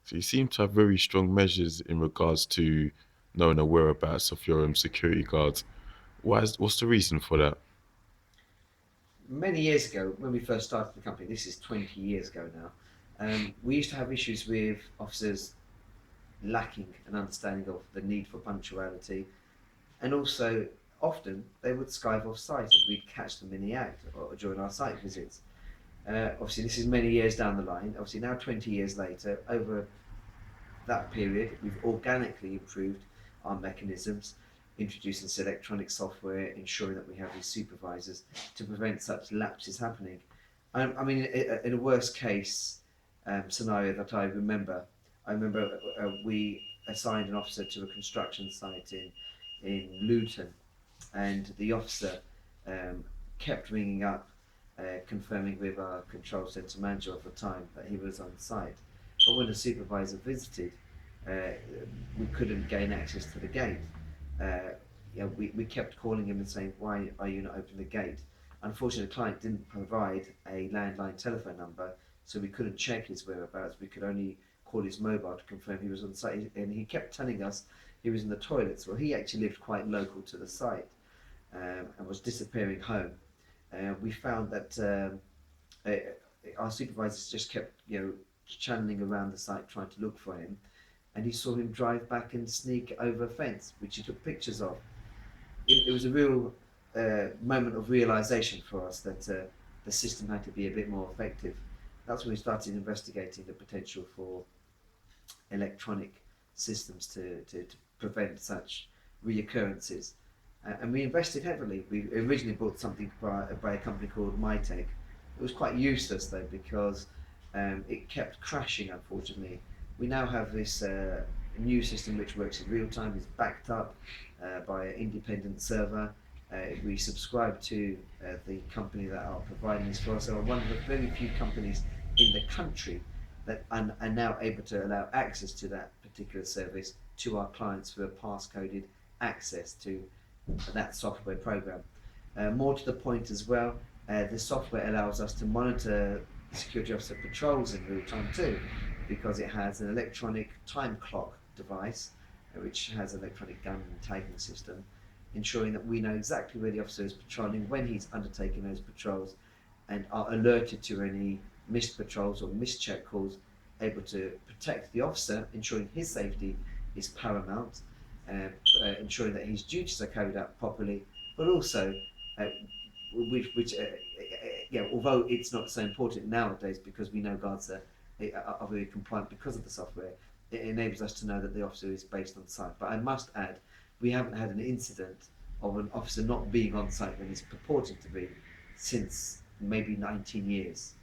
So you seem to have very strong measures in regards to knowing the whereabouts of your security guards. What's the reason for that? Many years ago, when we first started the company, this is 20 years ago now, we used to have issues with officers lacking an understanding of the need for punctuality, and also often they would skive off site and we'd catch them in the act or during our site visits. Obviously, this is many years down the line. Obviously, now 20 years later, over that period, we've organically improved our mechanisms, introducing this electronic software, ensuring that we have these supervisors to prevent such lapses happening. I mean, in a worst case scenario that I remember we assigned an officer to a construction site in Luton, and the officer um, kept ringing up, confirming with our control centre manager at the time that he was on site. But when the supervisor visited, uh, we couldn't gain access to the gate. Uh, we kept calling him and saying, "Why are you not opening the gate?" Unfortunately, the client didn't provide a landline telephone number, so we couldn't check his whereabouts. We could only call his mobile to confirm he was on site, and he kept telling us he was in the toilets. Well, he actually lived quite local to the site, and was disappearing home. We found that our supervisors just kept, channeling around the site trying to look for him, and he saw him drive back and sneak over a fence, which he took pictures of. It was a real moment of realization for us that the system had to be a bit more effective. That's when we started investigating the potential for electronic systems to prevent such reoccurrences. And we invested heavily. We originally bought something by a company called MyTech. It was quite useless though because it kept crashing, unfortunately. We now have this new system which works in real time, is backed up by an independent server. We subscribe to the company that are providing this for us. So we're one of the very few companies in the country that are now able to allow access to that particular service to our clients through a passcoded access to that software program. More to the point as well, the software allows us to monitor security officer patrols in real time too, because it has an electronic time clock device, which has an electronic gun and tagging system, ensuring that we know exactly where the officer is patrolling, when he's undertaking those patrols, and are alerted to any missed patrols or missed check calls, able to protect the officer, ensuring his safety is paramount, ensuring that his duties are carried out properly, but also, uh, although it's not so important nowadays because we know guards are very compliant because of the software, it enables us to know that the officer is based on site. But I must add, we haven't had an incident of an officer not being on site when he's purported to be since maybe 19 years.